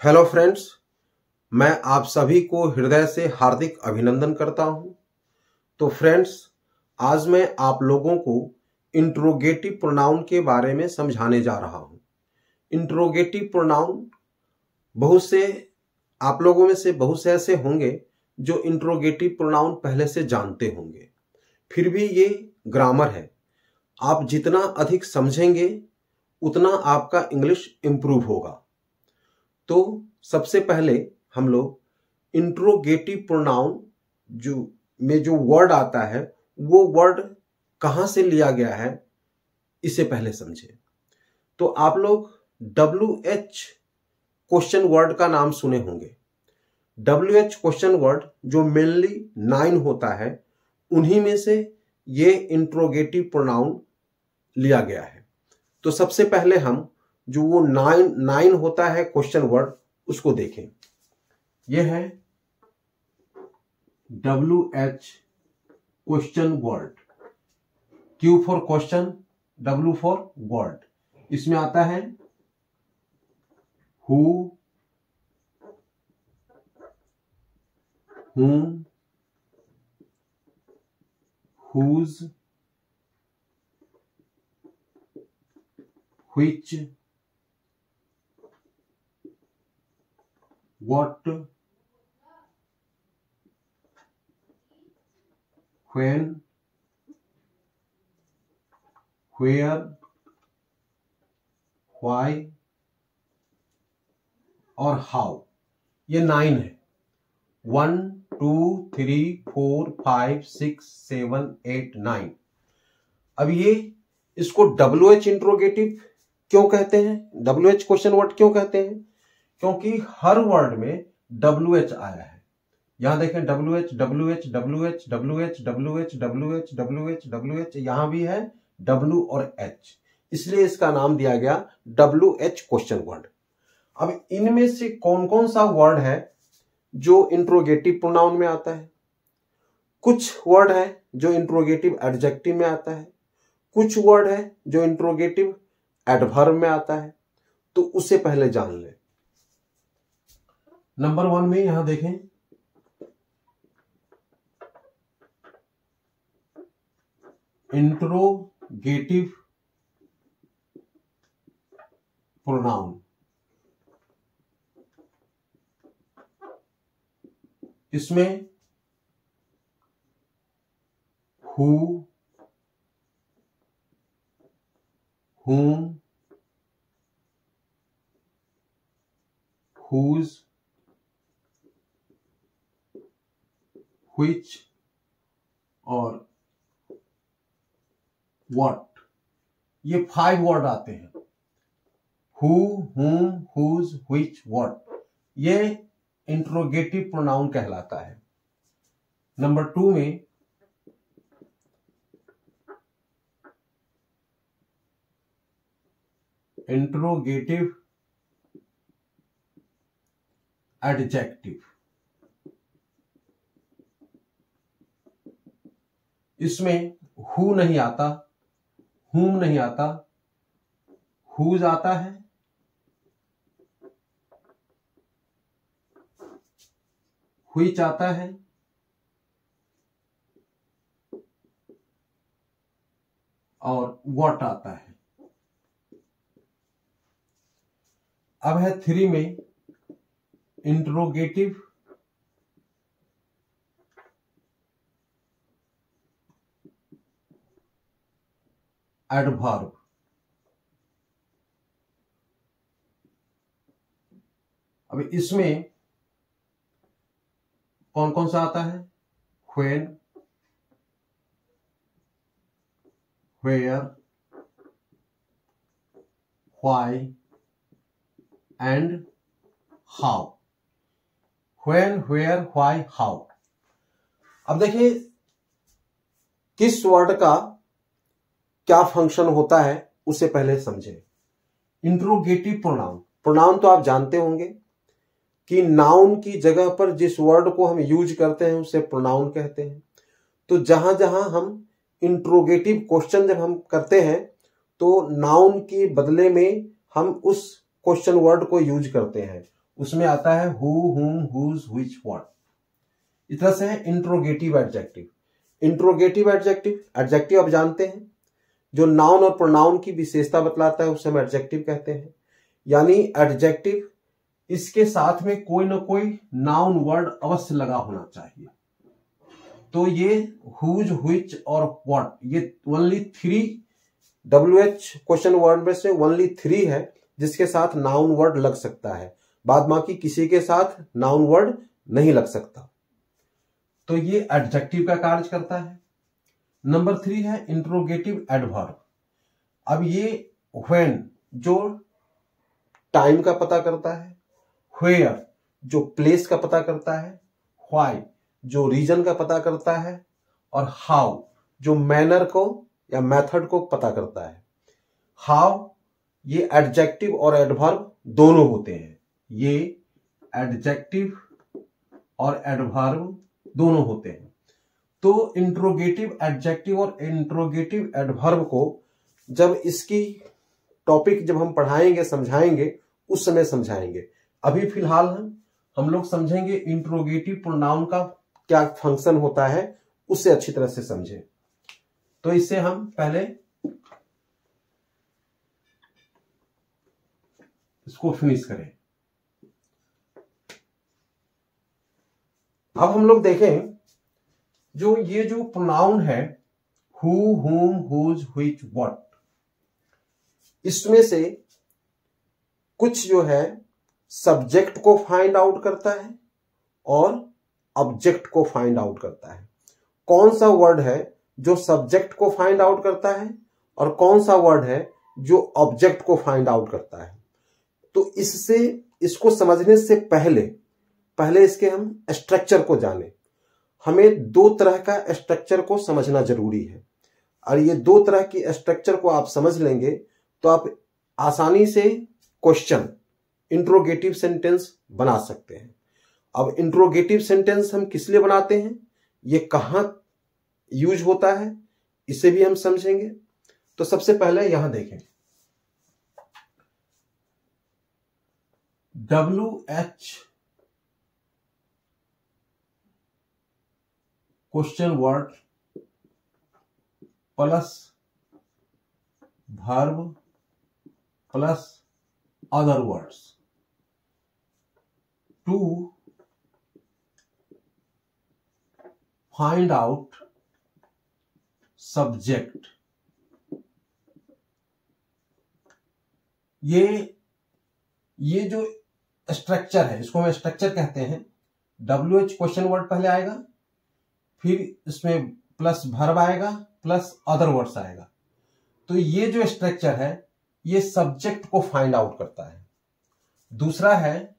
Hello friends, मैं आप सभी को हृदय से हार्दिक अभिनंदन करता हूं। तो फ्रेंड्स, आज मैं आप लोगों को इंट्रोगेटिव प्रोनाउन के बारे में समझाने जा रहा हूं। इंट्रोगेटिव प्रोनाउन आप लोगों में से बहुत से ऐसे होंगे जो इंट्रोगेटिव प्रोनाउन पहले से जानते होंगे, फिर भी ये ग्रामर है। आप जितना अधिक समझेंगे उतना आपका इंग्लिश इंप्रूव होगा। तो सबसे पहले हम लोग इंट्रोगेटिव प्रोनाउन जो वर्ड आता है वो वर्ड कहां से लिया गया है इसे पहले समझें। तो आप लोग WH क्वेश्चन वर्ड का नाम सुने होंगे। WH क्वेश्चन वर्ड जो मेनली 9 होता है, उन्हीं में से ये इंट्रोगेटिव प्रोनाउन लिया गया है। तो सबसे पहले हम जो वो 9 होता है क्वेश्चन वर्ड उसको देखें। ये है WH question word. Q for question, W for word. इसमें आता है who, whom, whose, which, what, when, where, why और हाउ। ये 9 है। 1 2 3 4 5 6 7 8 9। अब इसको WH इंट्रोगेटिव क्यों कहते हैं, WH क्वेश्चन वर्ड क्यों कहते हैं? क्योंकि हर वर्ड में WH आया है। यहां देखें WH WH WH WH WH WH WH WH, यहां भी है W और H, इसलिए इसका नाम दिया गया WH क्वेश्चन वर्ड। अब इनमें से कौन कौन सा वर्ड है जो इंट्रोगेटिव प्रोनाउन में आता है? कुछ वर्ड है जो इंट्रोगेटिव एडजेक्टिव में आता है, कुछ वर्ड है जो इंट्रोगेटिव एडवर्ब में आता है। तो उसे पहले जान लें। नंबर 1 में यहां देखें, इंट्रोगेटिव प्रोनाउन। इसमें हु, whom, whose, which और what, ये 5 वर्ड आते हैं। who, whom, whose, which, what, ये इंट्रोगेटिव प्रोनाउन कहलाता है। नंबर 2 में इंट्रोगेटिव एडजेक्टिव। इसमें हु नहीं आता, whom नहीं आता, whose आता है, which आता है और what आता है। अब है 3 में इंट्रोगेटिव एडवर्ब। अब इसमें कौन कौन सा आता है? when, where, why and how। when, where, why, how। अब देखिए किस वर्ड का क्या फंक्शन होता है उसे पहले समझें। इंट्रोगेटिव प्रोनाउन तो आप जानते होंगे कि नाउन की जगह पर जिस वर्ड को हम यूज करते हैं उसे प्रोनाउन कहते हैं। तो जहां जहां हम इंट्रोगेटिव क्वेश्चन जब हम करते हैं तो नाउन के बदले में हम उस क्वेश्चन वर्ड को यूज करते हैं। उसमें आता है हु, हुम, हुज, व्हिच, व्हाट। इस तरह से है इंट्रोगेटिव एडजेक्टिव। इंट्रोगेटिव एडजेक्टिव आप जानते हैं, जो नाउन और प्रोनाउन की विशेषता बतलाता है उसे हम एडजेक्टिव कहते हैं। यानी एडजेक्टिव, इसके साथ में कोई ना कोई नाउन वर्ड अवश्य लगा होना चाहिए। तो ये हुज, व्हिच और व्हाट, ये ओनली 3 WH क्वेश्चन वर्ड में से ओनली 3 है जिसके साथ नाउन वर्ड लग सकता है, बाद बाकी किसी के साथ नाउन वर्ड नहीं लग सकता। तो ये एडजेक्टिव का कार्य करता है। नंबर 3 है इंट्रोगेटिव एडवर्ब। अब ये व्हेन जो टाइम का पता करता है, वेयर जो प्लेस का पता करता है, व्हाई जो रीजन का पता करता है, और हाउ जो मैनर को या मेथड को पता करता है। हाउ ये एडजेक्टिव और एडवर्ब दोनों होते हैं, ये एडजेक्टिव और एडवर्ब दोनों होते हैं। तो इंट्रोगेटिव एडजेक्टिव और इंट्रोगेटिव एडवर्ब को जब इसकी टॉपिक जब हम पढ़ाएंगे, समझाएंगे, उस समय समझाएंगे। अभी फिलहाल हम लोग समझेंगे इंट्रोगेटिव प्रोनाउन का क्या फंक्शन होता है, उससे अच्छी तरह से समझें। तो इससे हम पहले इसको फिनिश करें। अब हम लोग देखें जो ये जो प्रोनाउन है हु, हुम, हुज, व्हिच, व्हाट, इसमें से कुछ जो है सब्जेक्ट को फाइंड आउट करता है और ऑब्जेक्ट को फाइंड आउट करता है। कौन सा वर्ड है जो सब्जेक्ट को फाइंड आउट करता है और कौन सा वर्ड है जो ऑब्जेक्ट को फाइंड आउट करता है। तो इससे इसको समझने से पहले इसके हम स्ट्रक्चर को जाने। हमें 2 तरह का स्ट्रक्चर को समझना जरूरी है, और ये 2 तरह की स्ट्रक्चर को आप समझ लेंगे तो आप आसानी से क्वेश्चन, इंट्रोगेटिव सेंटेंस बना सकते हैं। अब इंट्रोगेटिव सेंटेंस हम किस लिए बनाते हैं, ये कहां यूज होता है, इसे भी हम समझेंगे। तो सबसे पहले यहां देखें, WH question word plus verb plus other words to find out subject. ये जो स्ट्रक्चर है इसको हम स्ट्रक्चर कहते हैं। WH क्वेश्चन वर्ड पहले आएगा, फिर इसमें प्लस वर्ब आएगा, प्लस अदर वर्ड्स आएगा। तो ये जो स्ट्रक्चर है ये सब्जेक्ट को फाइंड आउट करता है। दूसरा है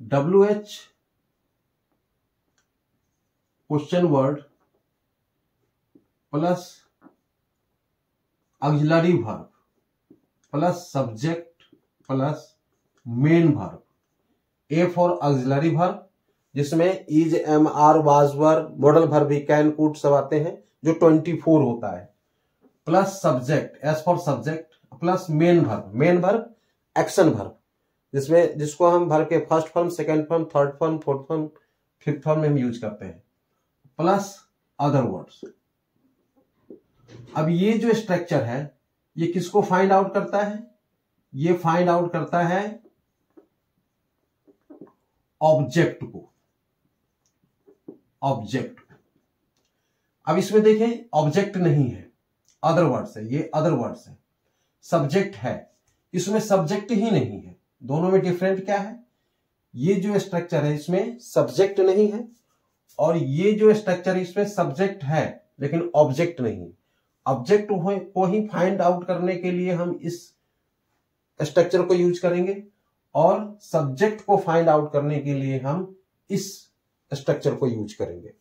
WH question word plus auxiliary verb plus subject plus main verb. A for auxiliary verb, जिसमें is, am, are, was, were, modal verb भी, कैन, कुड सब आते हैं, जो 24 होता है, plus subject, S for subject, plus main verb action verb, जिसको हम वर्ब के first form, second form, third form, fourth form, fifth form में हम यूज करते हैं, प्लस अदर वर्ड्स। अब ये जो स्ट्रक्चर है ये किसको फाइंड आउट करता है, ये फाइंड आउट करता है ऑब्जेक्ट को। अब इसमें देखें ऑब्जेक्ट नहीं है, अदर वर्ड्स है, ये अदर वर्ड्स है। सब्जेक्ट है, इसमें सब्जेक्ट ही नहीं है। दोनों में डिफरेंट क्या है, ये जो स्ट्रक्चर है इसमें सब्जेक्ट नहीं है, और ये जो स्ट्रक्चर है इसमें सब्जेक्ट है लेकिन ऑब्जेक्ट नहीं। ऑब्जेक्ट को ही फाइंड आउट करने के लिए हम इस स्ट्रक्चर को यूज करेंगे, और सब्जेक्ट को फाइंड आउट करने के लिए हम इस स्ट्रक्चर को यूज करेंगे।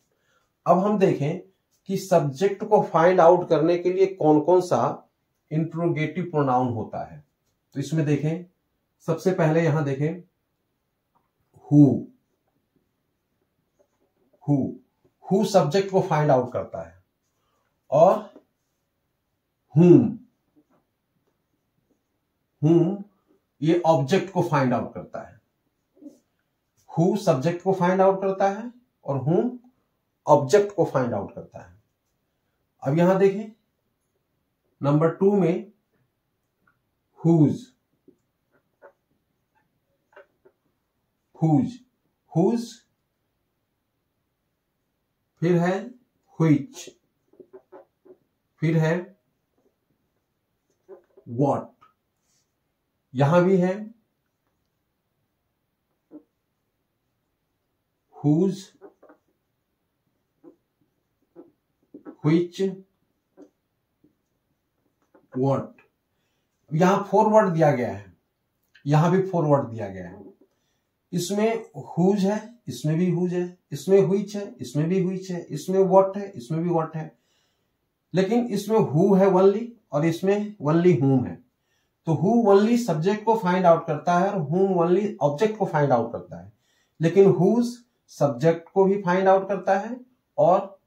अब हम देखें कि सब्जेक्ट को फाइंड आउट करने के लिए कौन कौन सा इंट्रोगेटिव प्रोनाउन होता है। तो इसमें देखें, सबसे पहले यहां देखें हु सब्जेक्ट को फाइंड आउट करता है, और whom ये ऑब्जेक्ट को फाइंड आउट करता है। हु सब्जेक्ट को फाइंड आउट करता है और हुम ऑब्जेक्ट को फाइंड आउट करता है। अब यहां देखें नंबर 2 में हुज, हुज, हुज, फिर है व्हिच, फिर है व्हाट, यहां भी है हुज, व्हिच, व्हाट। यहां 4 वर्ड दिया गया है, यहां भी 4 वर्ड दिया गया है। इसमें हुज है, इसमें भी हुज है, इसमें व्हिच है, इसमें भी व्हिच है, इसमें व्हाट है, इसमें भी व्हाट है। लेकिन इसमें हु है ओनली और इसमें ओनली हुम है। तो हु ओनली सब्जेक्ट को फाइंड आउट करता है और हुम ओनली ऑब्जेक्ट को फाइंड आउट करता है। लेकिन हुज सब्जेक्ट को भी फाइंड आउट करता है और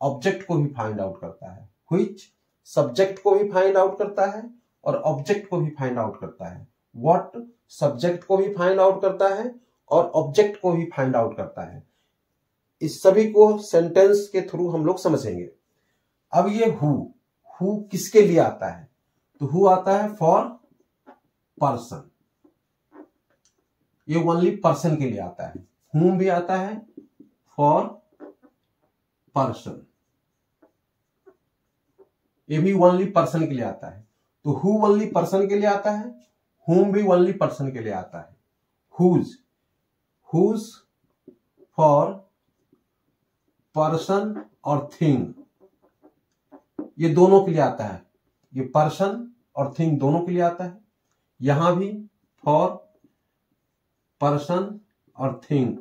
ऑब्जेक्ट को भी फाइंड आउट करता है। व्हिच सब्जेक्ट को भी फाइंड आउट करता है और ऑब्जेक्ट को भी फाइंड आउट करता है। व्हाट सब्जेक्ट को भी फाइंड आउट करता है और ऑब्जेक्ट को भी फाइंड आउट करता है। इस सभी को सेंटेंस के थ्रू हम लोग समझेंगे। अब ये हु किसके लिए आता है? तो हु आता है फॉर पर्सन, ये ओनली पर्सन के लिए आता है। हुम भी आता है फॉर पर्सन, ये भी ओनली पर्सन के लिए आता है। तो हु ओनली पर्सन के लिए आता है, हुम भी ओनली पर्सन के लिए आता है। हुज, हुज फॉर पर्सन और थिंग, ये दोनों के लिए आता है। ये पर्सन और थिंग दोनों के लिए आता है। यहां भी फॉर पर्सन और थिंग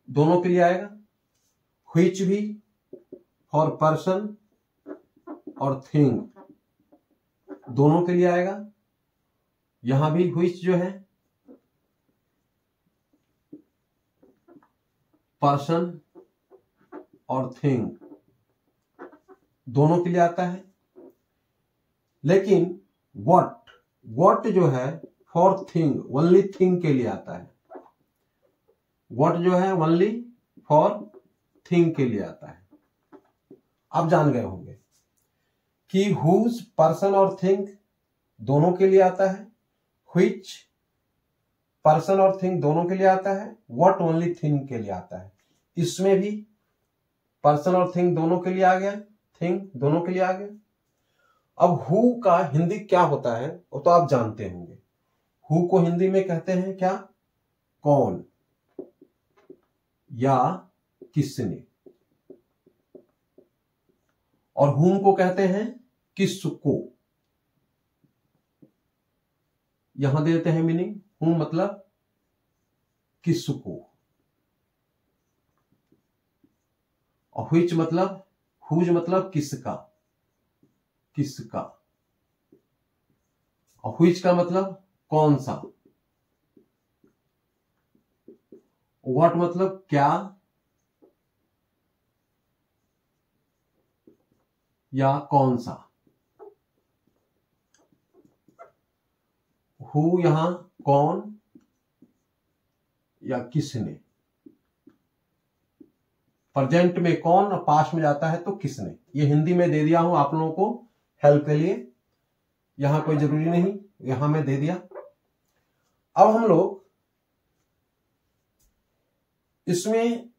दोनों के लिए आएगा। व्हिच भी फॉर पर्सन और थिंग दोनों के लिए आएगा। यहां भी व्हिच जो है पर्सन और थिंग दोनों के लिए आता है। लेकिन व्हाट जो है फॉर थिंग, ओनली थिंग के लिए आता है। व्हाट जो है ओनली फॉर थिंग के लिए आता है। आप जान गए होंगे कि हुज पर्सन और थिंग दोनों के लिए आता है, व्हिच पर्सन और थिंग दोनों के लिए आता है, व्हाट ओनली थिंग के लिए आता है। इसमें भी पर्सन और थिंग दोनों के लिए आ गया, थिंग दोनों के लिए आ गया। अब हु का हिंदी क्या होता है वो तो आप जानते होंगे। हु को हिंदी में कहते हैं क्या? कौन या किसने। और हुम को कहते हैं किसको। यहां देते हैं मीनिंग, हुम मतलब किसको, और व्हिच मतलब, हुज मतलब किसका, किसका, और व्हिच का मतलब कौन सा, व्हाट मतलब क्या या कौन सा। हु यहां कौन या किसने, प्रेजेंट में कौन और पास्ट में जाता है तो किसने। ये हिंदी में दे दिया हूं आप लोगों को हेल्प के लिए, यहां कोई जरूरी नहीं, यहां मैं दे दिया। अब हम लोग इसमें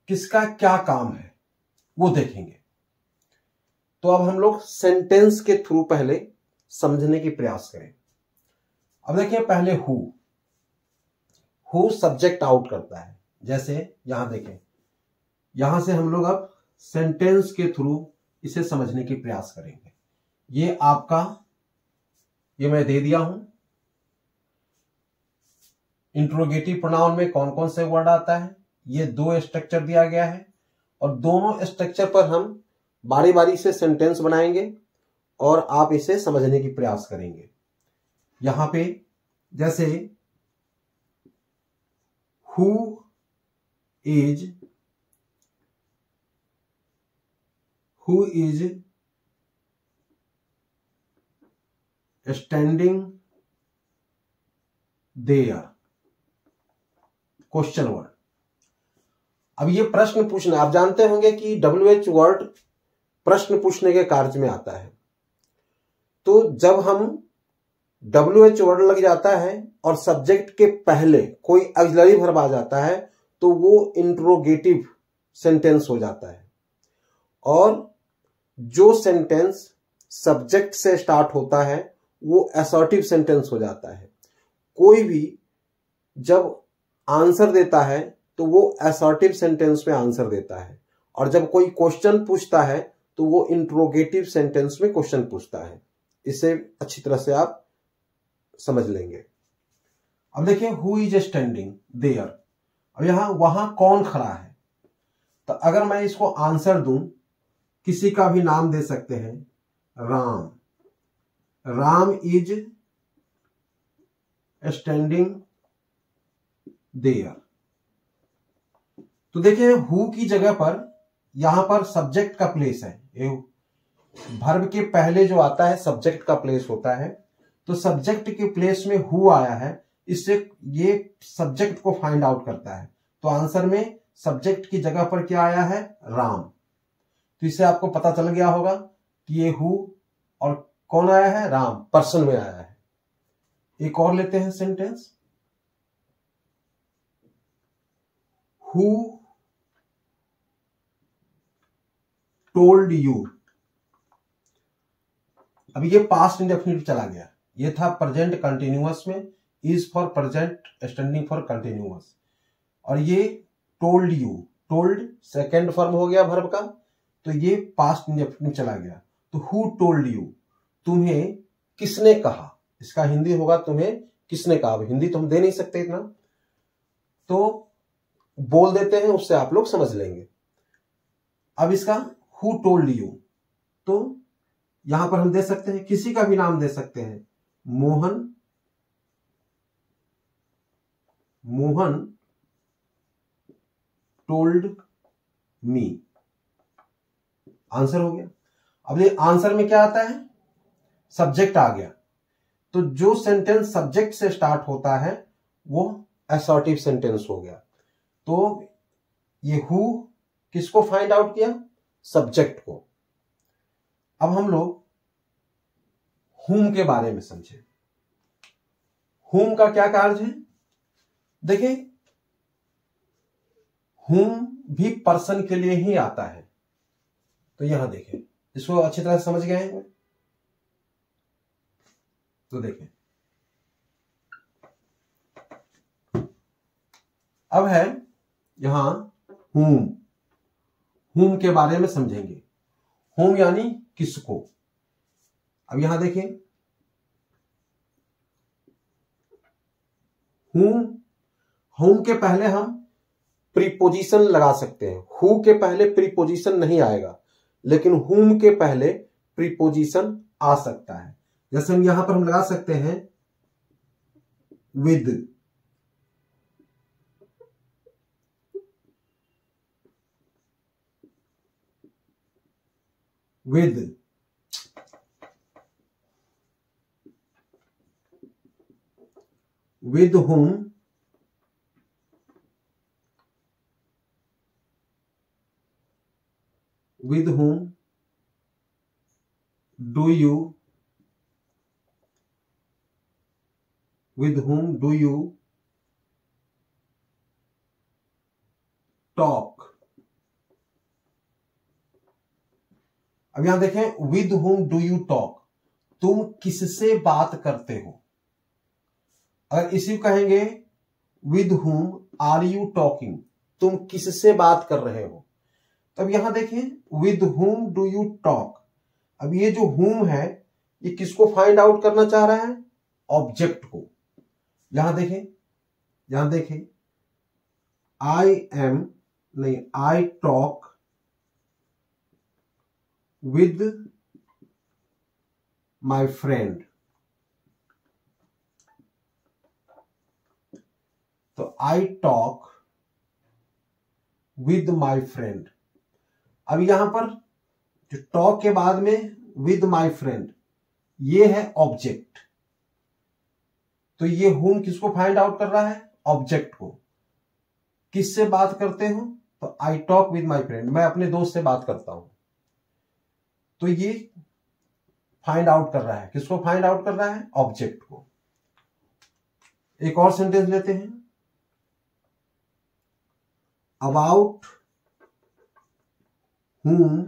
किसका क्या काम है वो देखेंगे। तो अब हम लोग सेंटेंस के थ्रू पहले समझने की प्रयास करें। अब देखिए पहले हु सब्जेक्ट आउट करता है। जैसे यहां देखें, यहां से हम लोग अब सेंटेंस के थ्रू इसे समझने की प्रयास करेंगे। ये आपका, ये मैं दे दिया हूं। इंट्रोगेटिव प्रोनाउन में कौन कौन से वर्ड आता है, ये 2 स्ट्रक्चर दिया गया है और दोनों स्ट्रक्चर पर हम बारी बारी से सेंटेंस बनाएंगे और आप इसे समझने की प्रयास करेंगे। यहां पे जैसे who is standing there, question word. अब ये प्रश्न पूछना, आप जानते होंगे कि WH वर्ड प्रश्न पूछने के कार्य में आता है। तो जब हम WH वर्ड लग जाता है और सब्जेक्ट के पहले कोई ऑक्सिलरी वर्ब आ जाता है तो वो इंट्रोगेटिव सेंटेंस हो जाता है। और जो सेंटेंस सब्जेक्ट से स्टार्ट होता है वो असर्टिव सेंटेंस हो जाता है। कोई भी जब आंसर देता है तो वो असर्टिव सेंटेंस में आंसर देता है, और जब कोई क्वेश्चन पूछता है तो वो इंट्रोगेटिव सेंटेंस में क्वेश्चन पूछता है। इसे अच्छी तरह से आप समझ लेंगे। अब देखिए, हु इज स्टैंडिंग देयर। अब यहां वहां कौन खड़ा है, तो अगर मैं इसको आंसर दूं, किसी का भी नाम दे सकते हैं, Ram, Ram is standing there. तो देखिए, हु की जगह पर यहां पर सब्जेक्ट का प्लेस है। वर्ब के पहले जो आता है सब्जेक्ट का प्लेस होता है, तो सब्जेक्ट के प्लेस में हु आया है, इससे ये सब्जेक्ट को फाइंड आउट करता है। तो आंसर में सब्जेक्ट की जगह पर क्या आया है, राम। तो इससे आपको पता चल गया होगा कि ये हु और कौन आया है, राम, पर्सन में आया है। एक और लेते हैं सेंटेंस, हु टोल्ड यू। अब ये पास्ट इंडेफिनिट चला गया, ये था प्रेजेंट कंटिन्यूअस में, is for present, standing for continuous, और ये told you, told second form हो गया वर्ब का, तो ये पास्ट इंडेफिनिट चला गया। तो हु टोल्ड यू, तुम्हें किसने कहा, इसका हिंदी होगा तुम्हें किसने कहा। अब हिंदी तो हम दे नहीं सकते इतना, तो बोल देते हैं, उससे आप लोग समझ लेंगे। अब इसका हु टोल्ड यू, तो यहां पर हम दे सकते हैं, किसी का भी नाम दे सकते हैं, Mohan, Mohan told me, answer हो गया। अब ये आंसर में क्या आता है, सब्जेक्ट आ गया। तो जो सेंटेंस सब्जेक्ट से स्टार्ट होता है वो असर्टिव सेंटेंस हो गया। तो ये हु किसको फाइंड आउट किया, सब्जेक्ट को। अब हम लोग हुम के बारे में समझे। हुम का क्या कार्य है, देखिए, हुम भी पर्सन के लिए ही आता है। तो यहां देखें, इसको अच्छी तरह से समझ गए हैं। तो देखें, अब है यहां हुम, हुम के बारे में समझेंगे। हुम यानी किसको। अब यहां देखें, हुम, हुम के पहले हम प्रीपोजिशन लगा सकते हैं। हु के पहले प्रीपोजिशन नहीं आएगा, लेकिन हुम के पहले प्रीपोजिशन आ सकता है। जैसे हम यहां पर हम लगा सकते हैं with, with, with whom, with whom do you, with whom do you talk। अब यहां देखें, with whom do you talk, तुम किससे बात करते हो। अगर इसी कहेंगे with whom are you talking, तुम किससे बात कर रहे हो। तब यहां देखिए, with whom do you talk। अब ये जो whom है, ये किसको फाइंड आउट करना चाह रहा है, ऑब्जेक्ट को। यहां देखें, यहां देखें, I talk with my friend। तो I talk with my friend। अब यहां पर जो टॉक के बाद में with my friend, ये है ऑब्जेक्ट। तो ये whom किसको फाइंड आउट कर रहा है? ऑब्जेक्ट को। किससे बात करते हो? तो I talk with my friend, मैं अपने दोस्त से बात करता हूं। तो ये फाइंड आउट कर रहा है, किसको फाइंड आउट कर रहा है? ऑब्जेक्ट को। एक और सेंटेंस लेते हैं, about whom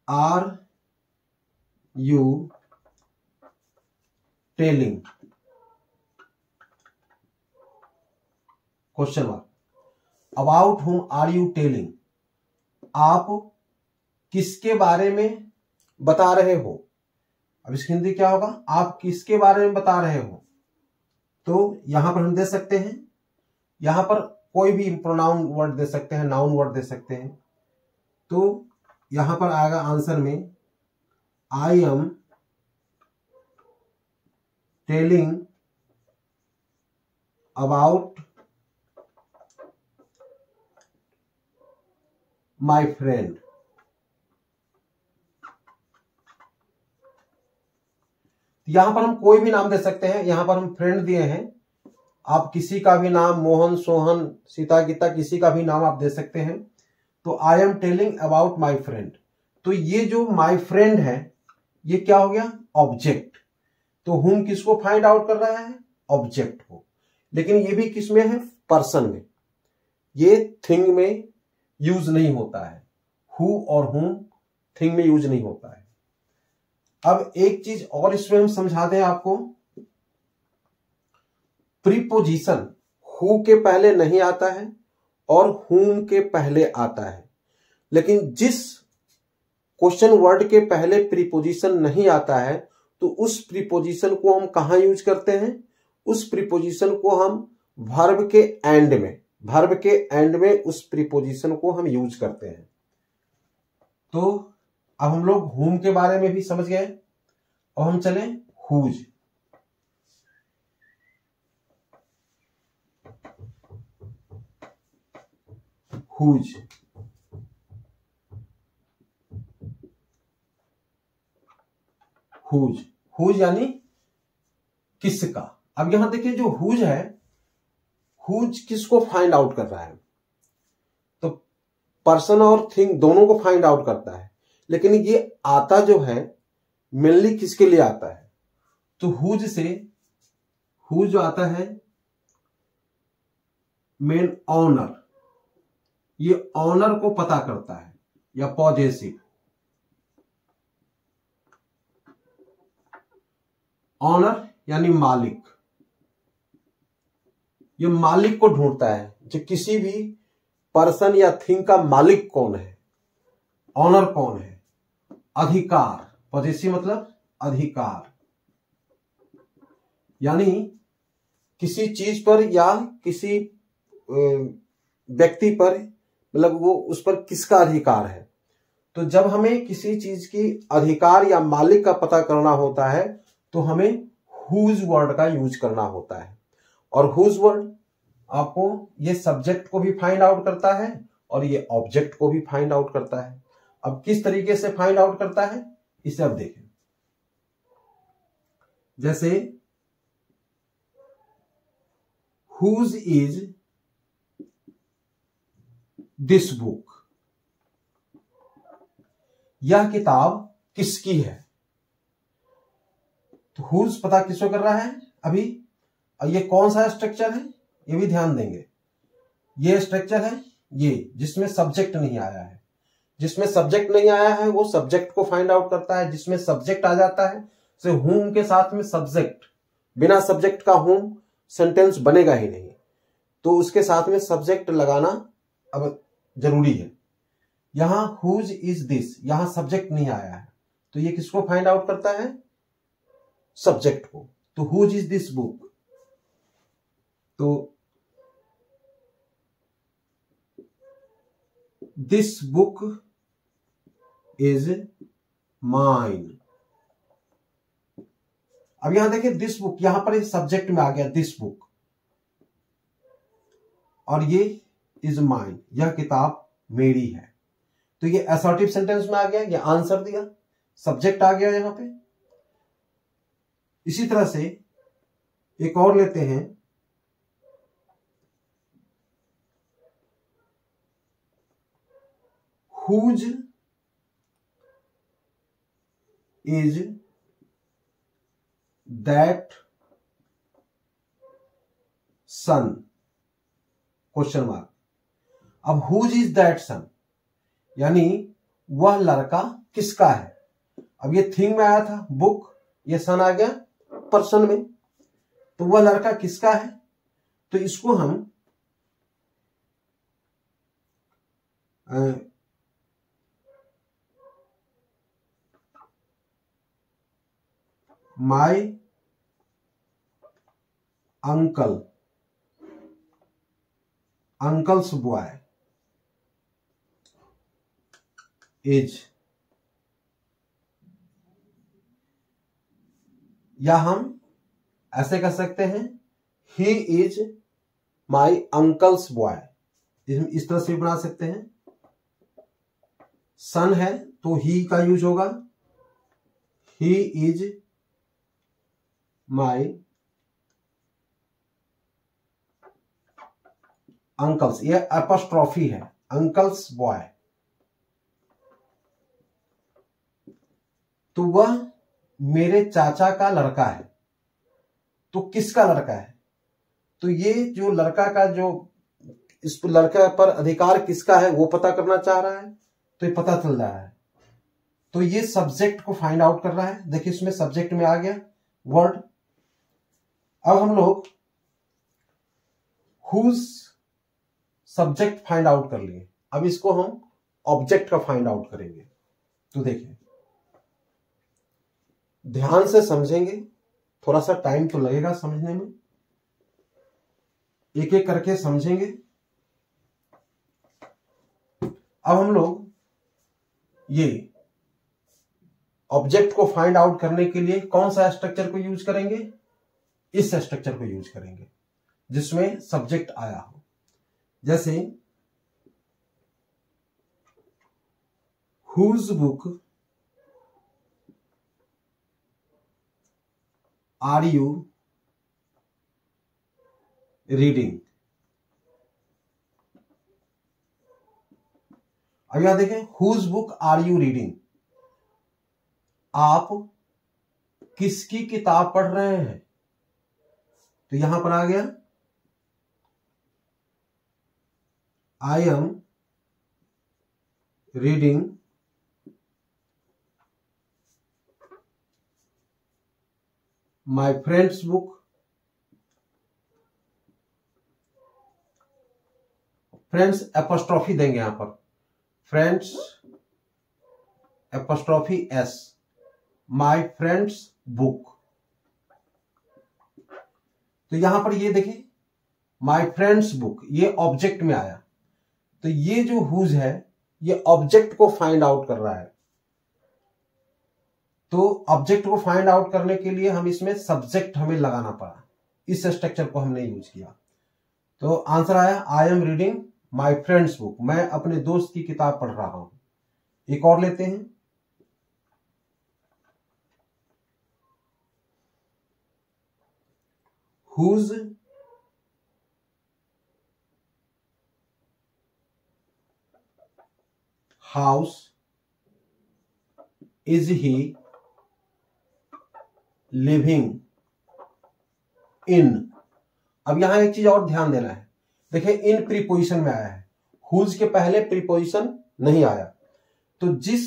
are you telling? Question mark. About whom are you telling, आप किसके बारे में बता रहे हो? अब इसकी हिंदी क्या होगा? आप किसके बारे में बता रहे हो? तो यहां पर हम दे सकते हैं, यहां पर कोई भी प्रोनाउन वर्ड दे सकते हैं, नाउन वर्ड दे सकते हैं। तो यहां पर आएगा आंसर में, I am telling about my friend. यहां पर हम कोई भी नाम दे सकते हैं, यहां पर हम फ्रेंड दिए हैं, आप किसी का भी नाम, मोहन, सोहन, सीता, गीता, किसी का भी नाम आप दे सकते हैं। तो I am telling about my friend, तो ये जो माई फ्रेंड है ये क्या हो गया? ऑब्जेक्ट। तो whom किसको फाइंड आउट कर रहा है? ऑब्जेक्ट को। लेकिन ये भी किस में है? पर्सन में। ये थिंग में यूज नहीं होता है, हु और whom थिंग में यूज नहीं होता है। अब एक चीज और इसमें हम समझा दें आपको, प्रीपोजिशन हु के पहले नहीं आता है और whom के पहले आता है। लेकिन जिस क्वेश्चन वर्ड के पहले प्रीपोजिशन नहीं आता है तो उस प्रीपोजिशन को हम कहां यूज करते हैं? उस प्रीपोजिशन को हम वर्ब के एंड में, उस प्रीपोजिशन को हम यूज करते हैं। तो अब हम लोग whom के बारे में भी समझ गए, और हम चले whose। whose यानी किसका। अब यहां देखिए जो whose है, whose किसको फाइंड आउट कर रहा है? तो पर्सन और थिंग दोनों को फाइंड आउट करता है, लेकिन ये आता जो है मेनली किसके लिए आता है? तो whose से whose जो आता है मेन ऑनर, ये ऑनर को पता करता है, या पॉजेसिव। ऑनर यानी मालिक, ये मालिक को ढूंढता है, जो किसी भी पर्सन या थिंग का मालिक कौन है, ऑनर कौन है। अधिकार, पॉजेसिव मतलब अधिकार, यानी किसी चीज पर या किसी व्यक्ति पर, मतलब वो उस पर किसका अधिकार है। तो जब हमें किसी चीज की अधिकार या मालिक का पता करना होता है तो हमें whose वर्ड का यूज करना होता है। और whose वर्ड आपको ये सब्जेक्ट को भी फाइंड आउट करता है और ये ऑब्जेक्ट को भी फाइंड आउट करता है। अब किस तरीके से फाइंड आउट करता है इसे अब देखें। जैसे whose is दिस बुक, यह किताब किसकी है। तो whose पता किसको कर रहा है अभी। ये कौन सा स्ट्रक्चर है ये भी ध्यान देंगे। ये स्ट्रक्चर है ये जिसमें सब्जेक्ट नहीं आया है, जिसमें सब्जेक्ट नहीं आया है वो सब्जेक्ट को फाइंड आउट करता है। जिसमें सब्जेक्ट आ जाता है से whom के साथ में सब्जेक्ट, बिना सब्जेक्ट का whom सेंटेंस बनेगा ही नहीं, तो उसके साथ में सब्जेक्ट लगाना अब जरूरी है। यहां whose is this, यहां सब्जेक्ट नहीं आया है तो ये किसको फाइंड आउट करता है, सब्जेक्ट को। तो whose is this book, तो this book is mine। अब यहां देखिए दिस बुक, यहां पर सब्जेक्ट में आ गया दिस बुक, और ये इज माइन, यह किताब मेरी है। तो ये असर्टिव सेंटेंस में आ गया, ये आंसर दिया, सब्जेक्ट आ गया यहां पे। इसी तरह से एक और लेते हैं, whose is that son, question mark. अब हुज इज दैट सन यानी वह लड़का किसका है। अब ये थिंग में आया था बुक, ये सन आ गया पर्सन में, तो वह लड़का किसका है। तो इसको हम my uncle, uncle's boy is, या हम ऐसे कर सकते हैं, he is my uncle's boy, इस तरह से भी बना सकते हैं। सन है तो ही का यूज होगा, ही इज माई अंकल्स, ये एपोस्ट्रोफी है, अंकल्स बॉय। तो वह मेरे चाचा का लड़का है। तो किसका लड़का है, तो ये जो लड़का का जो, इस लड़का पर अधिकार किसका है वो पता करना चाह रहा है, तो ये पता चल रहा है। तो ये सब्जेक्ट को फाइंड आउट कर रहा है। देखिए इसमें सब्जेक्ट में आ गया वर्ड। अब हम लोग हुज सब्जेक्ट फाइंड आउट कर लिए, अब इसको हम ऑब्जेक्ट का फाइंड आउट करेंगे। तो देखिए ध्यान से समझेंगे, थोड़ा सा टाइम तो लगेगा समझने में, एक एक करके समझेंगे। अब हम लोग ये ऑब्जेक्ट को फाइंड आउट करने के लिए कौन सा स्ट्रक्चर को यूज करेंगे, इस स्ट्रक्चर को यूज करेंगे जिसमें सब्जेक्ट आया हो। जैसे whose book are you reading. अब यहां देखें, whose book are you reading, आप किसकी किताब पढ़ रहे हैं। तो यहां पर आ गया I am reading my friends book. Friends apostrophe देंगे यहां पर, friends apostrophe S, my friends book. तो यहां पर ये देखिए माई फ्रेंड्स बुक, ये ऑब्जेक्ट में आया। तो ये जो हुज है ये ऑब्जेक्ट को फाइंड आउट कर रहा है। तो ऑब्जेक्ट को फाइंड आउट करने के लिए हम इसमें सब्जेक्ट हमें लगाना पड़ा, इस स्ट्रक्चर को हमने यूज किया। तो आंसर आया I am reading my friends book, मैं अपने दोस्त की किताब पढ़ रहा हूं। एक और लेते हैं, whose house is he living in. अब यहां एक चीज और ध्यान देना है, देखिए इन प्रीपोजिशन में आया है, हुज के पहले प्रीपोजिशन नहीं आया। तो जिस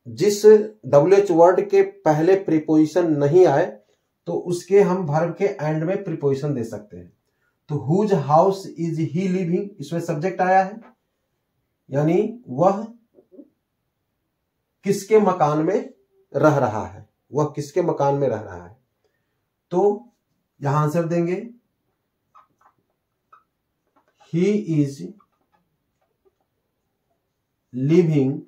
WH वर्ड के पहले प्रीपोजिशन नहीं आए तो उसके हम वर्ब के एंड में प्रीपोजिशन दे सकते हैं। तो whose house is he living, इसमें सब्जेक्ट आया है, यानी वह किसके मकान में रह रहा है, वह किसके मकान में रह रहा है। तो यहां आंसर देंगे he is living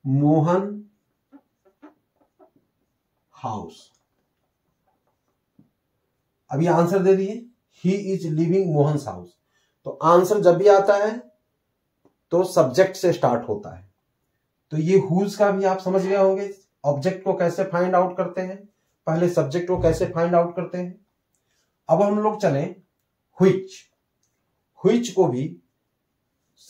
Mohan house. अभी आंसर दे दिए, he is living Mohan house. तो आंसर जब भी आता है तो सब्जेक्ट से स्टार्ट होता है। तो ये हुज का भी आप समझ गए होंगे, ऑब्जेक्ट को कैसे फाइंड आउट करते हैं, पहले सब्जेक्ट को कैसे फाइंड आउट करते हैं। अब हम लोग चलें व्हिच को भी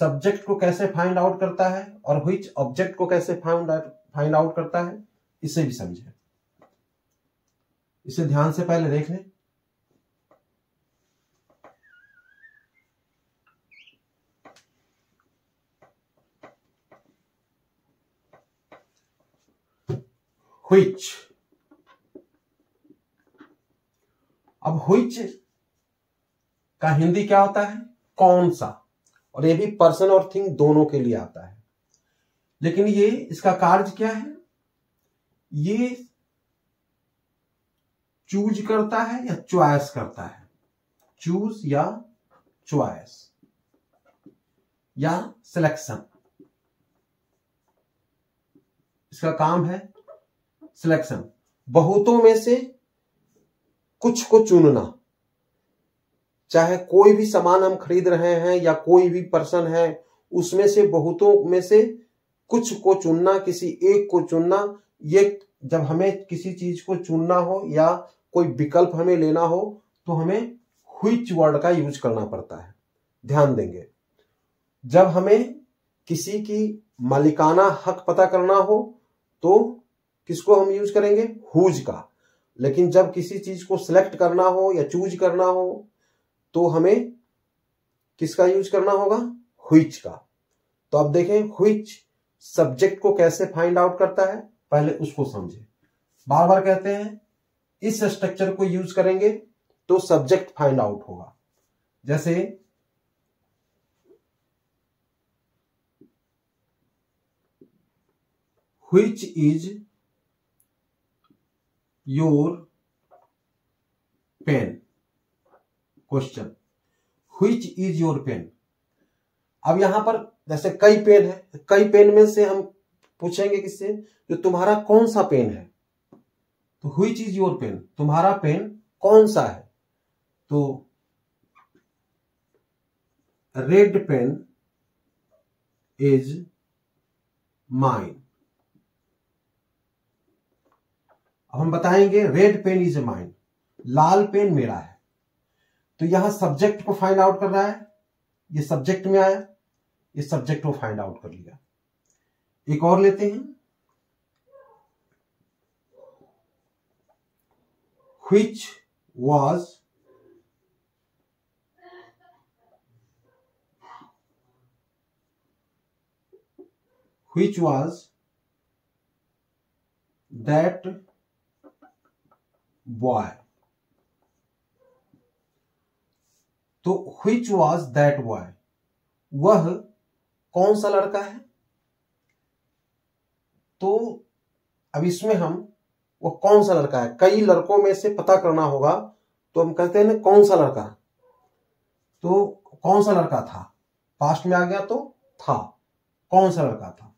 सब्जेक्ट को कैसे फाइंड आउट करता है और व्हिच ऑब्जेक्ट को कैसे फाइंड आउट करता है, इसे भी समझें। इसे ध्यान से पहले देख लें। व्हिच, अब व्हिच का हिंदी क्या होता है, कौन सा, और ये भी पर्सन और थिंग दोनों के लिए आता है। लेकिन ये इसका कार्य क्या है, ये चूज करता है या चॉइस करता है, चूज या चॉइस या सिलेक्शन, इसका काम है सिलेक्शन। बहुतों में से कुछ को चुनना, चाहे कोई भी सामान हम खरीद रहे हैं या कोई भी पर्सन है, उसमें से बहुतों में से कुछ को चुनना, किसी एक को चुनना। ये जब हमें किसी चीज को चुनना हो या कोई विकल्प हमें लेना हो तो हमें व्हिच वर्ड का यूज करना पड़ता है। ध्यान देंगे, जब हमें किसी की मालिकाना हक पता करना हो तो किसको हम यूज करेंगे, हुज का। लेकिन जब किसी चीज को सिलेक्ट करना हो या चूज करना हो तो हमें किसका यूज करना होगा, व्हिच का। तो अब देखें व्हिच सब्जेक्ट को कैसे फाइंड आउट करता है, पहले उसको समझें। बार बार कहते हैं इस स्ट्रक्चर को यूज करेंगे तो सब्जेक्ट फाइंड आउट होगा। जैसे which is your pen, question, which is your pen. अब यहां पर जैसे कई पेन है, कई पेन में से हम पूछेंगे किससे, जो तुम्हारा कौन सा पेन है। तो व्हिच इज योर पेन, तुम्हारा पेन कौन सा है। तो रेड पेन इज माइन। अब हम बताएंगे रेड पेन इज माइन, लाल पेन मेरा है। तो यहां सब्जेक्ट को फाइंड आउट कर रहा है, ये सब्जेक्ट में आया, ये सब्जेक्ट को फाइंड आउट कर लिया। एक और लेते हैं, व्हिच वाज दैट बॉय। तो व्हिच वाज दैट बॉय, वह कौन सा लड़का है। तो अब इसमें हम वो कौन सा लड़का है, कई लड़कों में से पता करना होगा। तो हम कहते हैं ना कौन सा लड़का, तो कौन सा लड़का था, पास्ट में आ गया तो था, कौन सा लड़का था।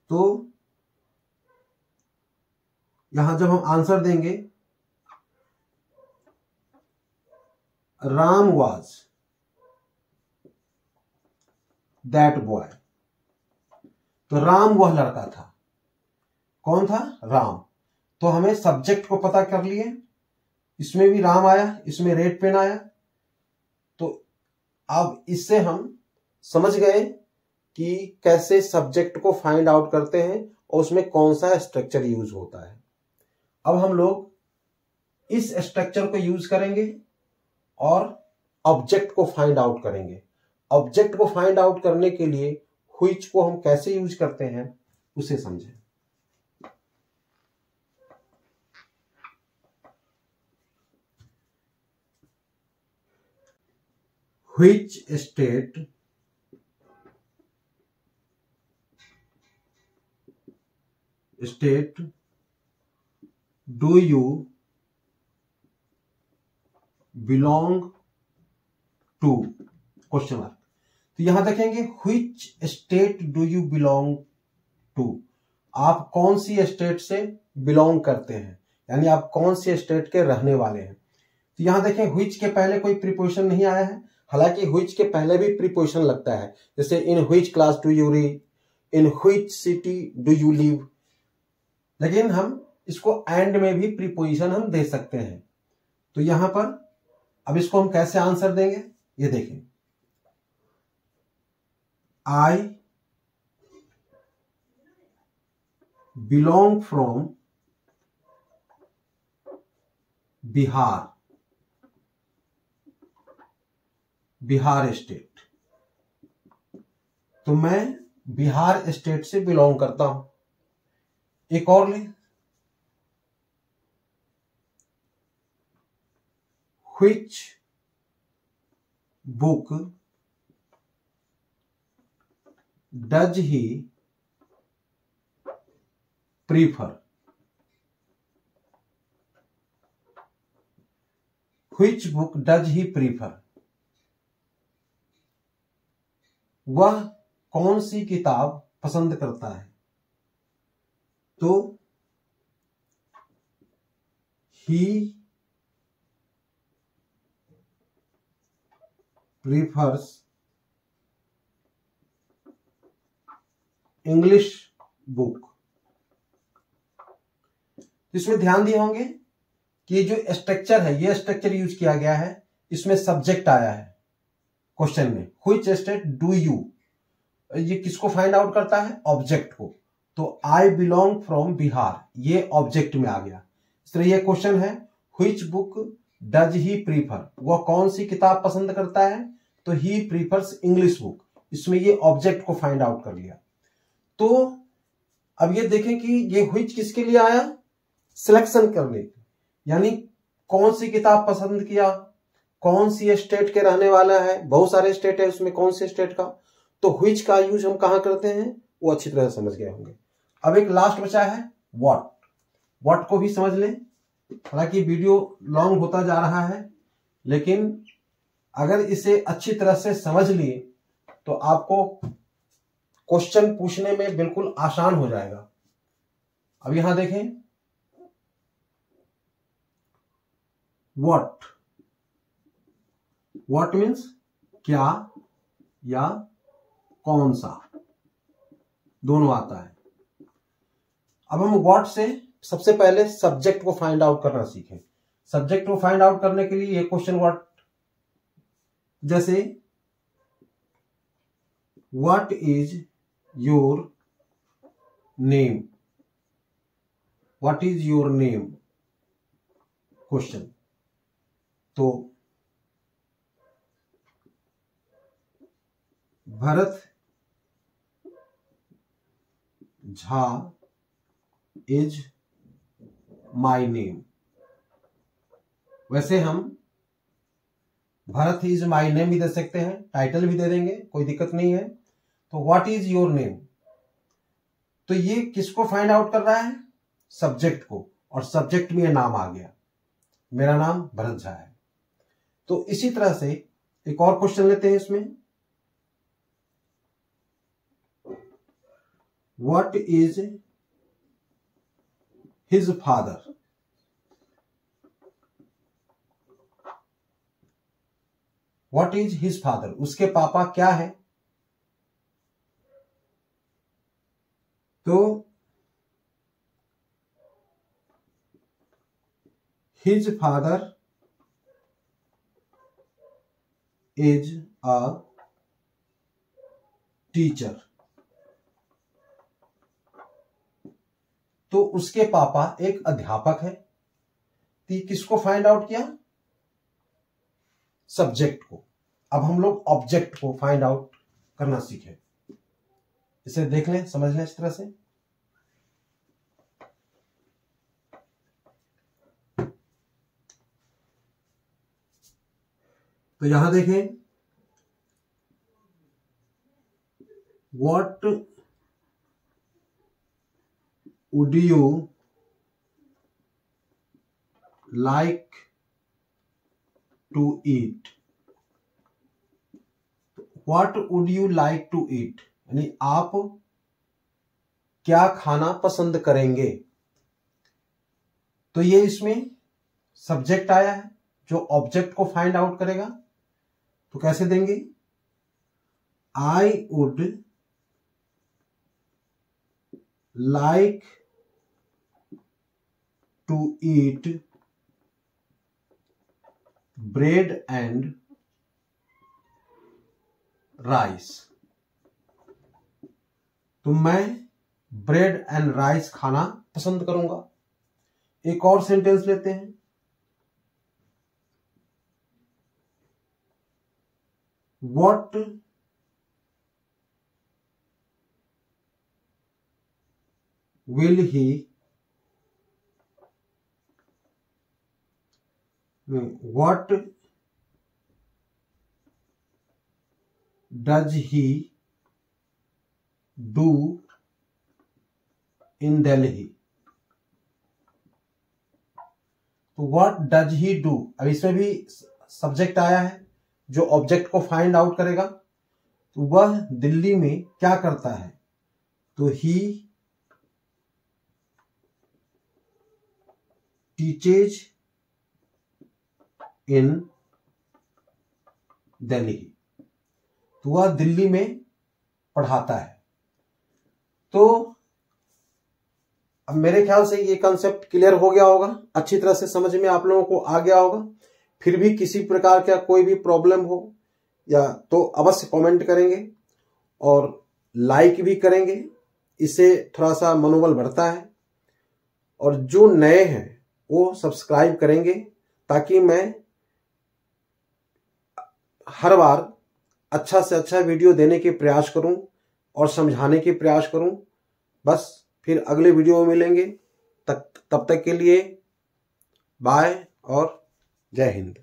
तो यहां जब हम आंसर देंगे, राम वाज दैट बॉय, तो राम वह लड़का था। कौन था, राम। तो हमें सब्जेक्ट को पता कर लिए, इसमें भी राम आया, इसमें रेड पेन आया। तो अब इससे हम समझ गए कि कैसे सब्जेक्ट को फाइंड आउट करते हैं और उसमें कौन सा स्ट्रक्चर यूज होता है। अब हम लोग इस स्ट्रक्चर को यूज करेंगे और ऑब्जेक्ट को फाइंड आउट करेंगे। ऑब्जेक्ट को फाइंड आउट करने के लिए व्हिच को हम कैसे यूज करते हैं उसे समझें। Which state do you belong to, question mark. तो यहां देखेंगे which state do you belong to, आप कौन सी स्टेट से बिलोंग करते हैं, यानी आप कौन सी स्टेट के रहने वाले हैं। तो यहां देखें व्हिच के पहले कोई प्रीपोजिशन नहीं आया है, हालांकि व्हिच के पहले भी प्रीपोजिशन लगता है, जैसे in which class do you read, in which city do you live, लेकिन हम इसको एंड में भी प्रीपोजिशन हम दे सकते हैं। तो यहां पर अब इसको हम कैसे आंसर देंगे, ये देखें, I belong from Bihar, Bihar state, तो मैं बिहार स्टेट से बिलोंग करता हूं। एक और ले, which book does he prefer, which book does he prefer, वह कौन सी किताब पसंद करता है, तो ही प्रीफर्स इंग्लिश बुक। इसमें ध्यान दिए होंगे कि जो स्ट्रक्चर है, ये स्ट्रक्चर यूज किया गया है, इसमें सब्जेक्ट आया है क्वेश्चन में, व्हिच स्टेट डू यू, ये किसको फाइंड आउट करता है, ऑब्जेक्ट को, तो आई बिलोंग फ्रॉम बिहार, ये ऑब्जेक्ट में आ गया। इस तरह ये क्वेश्चन है, which book does he prefer, वह कौन सी किताब पसंद करता है, तो ही प्रीफर्स इंग्लिश बुक, इसमें ये ऑब्जेक्ट को फाइंड आउट कर लिया। तो अब ये देखें कि ये व्हिच किसके लिए आया, सिलेक्शन करने, यानी कौन सी किताब पसंद किया, कौन सी स्टेट के रहने वाला है, बहुत सारे स्टेट है उसमें, कौन से स्टेट का, तो व्हिच का यूज हम कहां करते हैं वो अच्छी तरह से समझ गए होंगे। अब एक लास्ट बचा है व्हाट, व्हाट को भी समझ लें, हालांकि वीडियो लॉन्ग होता जा रहा है, लेकिन अगर इसे अच्छी तरह से समझ लिए तो आपको क्वेश्चन पूछने में बिल्कुल आसान हो जाएगा। अब यहां देखें, व्हाट, व्हाट मीन्स क्या या कौन सा, दोनों आता है। अब हम व्हाट से सबसे पहले सब्जेक्ट को फाइंड आउट करना सीखें। सब्जेक्ट को फाइंड आउट करने के लिए ये क्वेश्चन व्हाट, जैसे what is your name, what is your name question, तो Bharat Jha is my name. वैसे हम भरत इज माई नेम भी दे सकते हैं, टाइटल भी दे देंगे, कोई दिक्कत नहीं है। तो व्हाट इज योर नेम, तो ये किसको फाइंड आउट कर रहा है, सब्जेक्ट को, और सब्जेक्ट में ये नाम आ गया, मेरा नाम भरत झा है। तो इसी तरह से एक और क्वेश्चन लेते हैं इसमें, what is his father, what is his father, उसके पापा क्या है, तो his father is a teacher, तो उसके पापा एक अध्यापक है। तो किसको फाइंड आउट किया, सब्जेक्ट को। अब हम लोग ऑब्जेक्ट को फाइंड आउट करना सीखें, इसे देख लें, समझ लें इस तरह से। तो यहां देखें, what would you like to eat, what would you like to eat, यानी आप क्या खाना पसंद करेंगे। तो ये इसमें सब्जेक्ट आया है, जो ऑब्जेक्ट को फाइंड आउट करेगा। तो कैसे देंगे? I would like to eat bread and rice. तो मैं ब्रेड एंड राइस खाना पसंद करूंगा। एक और सेंटेंस लेते हैं। What will he what does he do in Delhi? तो what does he do, अब इसमें भी सब्जेक्ट आया है जो ऑब्जेक्ट को फाइंड आउट करेगा। तो वह दिल्ली में क्या करता है? तो ही टीचेज इन दिल्ली। तो वह दिल्ली में पढ़ाता है। तो अब मेरे ख्याल से ये कंसेप्ट क्लियर हो गया होगा, अच्छी तरह से समझ में आप लोगों को आ गया होगा। फिर भी किसी प्रकार का कोई भी प्रॉब्लम हो या तो अवश्य कमेंट करेंगे और लाइक भी करेंगे, इससे थोड़ा सा मनोबल बढ़ता है। और जो नए हैं वो सब्सक्राइब करेंगे ताकि मैं हर बार अच्छा से अच्छा वीडियो देने के प्रयास करूं और समझाने के प्रयास करूं। बस फिर अगले वीडियो में मिलेंगे, तब तक के लिए बाय और जय हिंद।